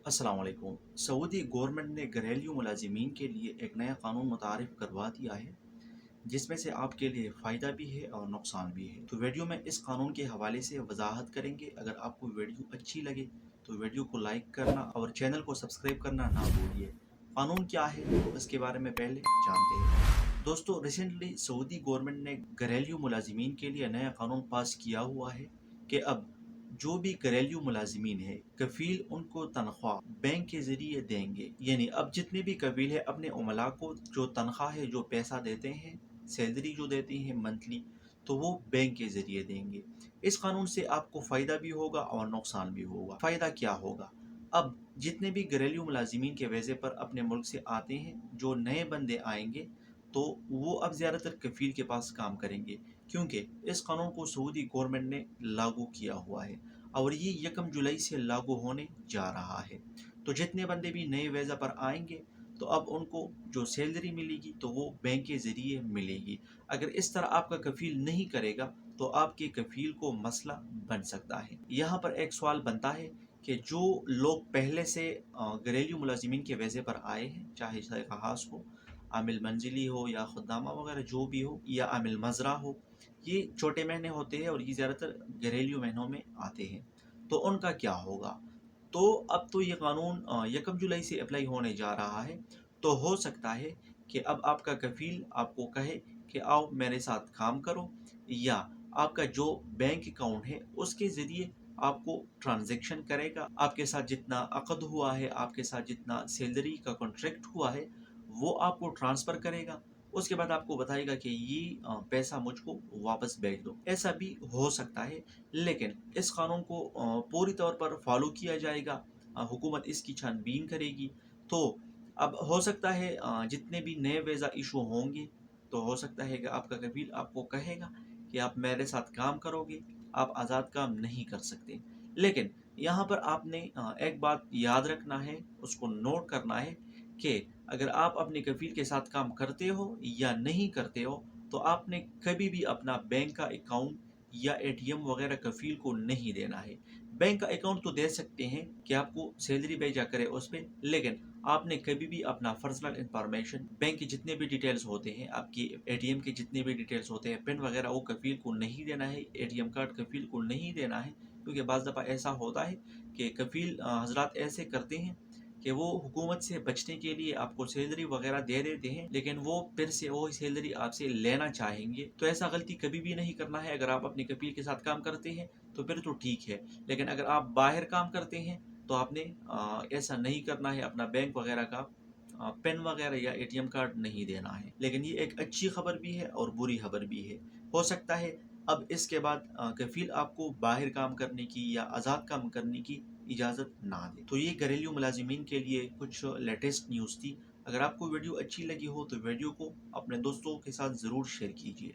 अस्सलाम वालेकुम। Saudi government ने घरेलू मुलाजिमीन के लिए एक नया कानून मुतारिफ करवा दिया है, जिसमें से आपके लिए फ़ायदा भी है और नुकसान भी है। तो वीडियो में इस कानून के हवाले से वजाहत करेंगे। अगर आपको वीडियो अच्छी लगे तो वीडियो को लाइक करना और चैनल को सब्सक्राइब करना ना भूलिए। कानून क्या है तो इसके बारे में पहले जानते हैं। दोस्तों, रिसेंटली सऊदी गवर्नमेंट ने घरेलू मुलाजिमीन के लिए नया कानून पास किया हुआ है कि अब जो भी घरेलू मुलाजिमीन है, कफील उनको तनख्वाह बैंक के ज़रिए देंगे। यानी अब जितने भी कफील है अपने उमला को जो तनख्वाह है, जो पैसा देते हैं, सैलरी जो देती हैं मंथली, तो वो बैंक के ज़रिए देंगे। इस कानून से आपको फ़ायदा भी होगा और नुकसान भी होगा। फ़ायदा क्या होगा? अब जितने भी घरेलू मुलाजिमीन के वजह पर अपने मुल्क से आते हैं, जो नए बंदे आएंगे, तो वो अब ज़्यादातर कफील के पास काम करेंगे, क्योंकि इस कानून को सऊदी गवर्नमेंट ने लागू किया हुआ है और ये 1 जुलाई से लागू होने जा रहा है। तो जितने बंदे भी नए वीज़ा पर आएंगे, तो अब उनको जो सैलरी मिलेगी तो वो बैंक के ज़रिए मिलेगी। अगर इस तरह आपका कफ़ील नहीं करेगा तो आपके कफ़ील को मसला बन सकता है। यहाँ पर एक सवाल बनता है कि जो लोग पहले से घरेलू मुलाजिमीन के वज़ह पर आए हैं, चाहे ख़ास हो, आमिल मंजिली हो या खुदनामा वगैरह जो भी हो, या आमिल मज़रा हो, ये छोटे महीने होते हैं और ये ज़्यादातर घरेलू महीनों में आते हैं, तो उनका क्या होगा? तो अब तो ये कानून 1 जुलाई से अप्लाई होने जा रहा है। तो हो सकता है कि अब आपका कफ़ील आपको कहे कि आओ मेरे साथ काम करो, या आपका जो बैंक अकाउंट है उसके ज़रिए आपको ट्रांज़ैक्शन करेगा। आपके साथ जितना अक़द हुआ है, आपके साथ जितना सैलरी का कॉन्ट्रैक्ट हुआ है, वो आपको ट्रांसफ़र करेगा। उसके बाद आपको बताएगा कि ये पैसा मुझको वापस भेज दो। ऐसा भी हो सकता है, लेकिन इस कानून को पूरी तौर पर फॉलो किया जाएगा। हुकूमत इसकी छानबीन करेगी। तो अब हो सकता है जितने भी नए वीज़ा इशू होंगे, तो हो सकता है कि आपका कफ़ील आपको कहेगा कि आप मेरे साथ काम करोगे, आप आज़ाद काम नहीं कर सकते। लेकिन यहाँ पर आपने एक बात याद रखना है, उसको नोट करना है कि अगर आप अपने कफ़ील के साथ काम करते हो या नहीं करते हो, तो आपने कभी भी अपना बैंक का अकाउंट या एटीएम वगैरह कफ़ील को नहीं देना है। बैंक का अकाउंट तो दे सकते हैं कि आपको सैलरी भेजा करे उस पे, लेकिन आपने कभी भी अपना पर्सनल इंफॉर्मेशन, बैंक के जितने भी डिटेल्स होते हैं, आपके एटीएम के जितने भी डिटेल्स होते हैं, पिन वगैरह, वो कफ़ील को नहीं देना है, एटीएम कार्ड कफ़ील को नहीं देना है। क्योंकि बाज़ दफ़ा ऐसा होता है कि कफ़ील हज़रात ऐसे करते हैं कि वो हुकूमत से बचने के लिए आपको सैलरी वगैरह दे देते हैं, लेकिन वो फिर से वो सैलरी आपसे लेना चाहेंगे। तो ऐसा गलती कभी भी नहीं करना है। अगर आप अपने कफ़ील के साथ काम करते हैं तो फिर तो ठीक है, लेकिन अगर आप बाहर काम करते हैं तो आपने ऐसा नहीं करना है। अपना बैंक वगैरह का पेन वगैरह या एटीएम कार्ड नहीं देना है। लेकिन ये एक अच्छी खबर भी है और बुरी खबर भी है। हो सकता है अब इसके बाद कफ़ील आपको बाहर काम करने की या आज़ाद काम करने की इजाज़त ना दे। तो ये घरेलू मुलाजिमीन के लिए कुछ लेटेस्ट न्यूज़ थी। अगर आपको वीडियो अच्छी लगी हो तो वीडियो को अपने दोस्तों के साथ ज़रूर शेयर कीजिए।